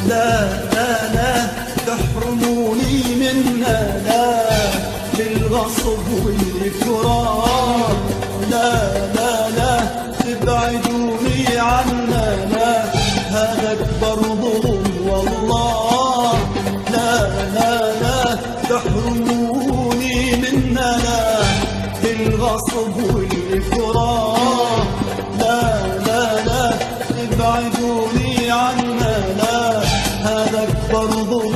لا لا لا تحرموني منها، لا بالغصب والإكراه، لا لا لا تبعدوني عنا، لا هذا أكبر ظلم والله، لا لا لا تحرموني منها، لا بالغصب والإكراه، لا لا لا تبعدوني عنا، لا هذا أكبر ظلم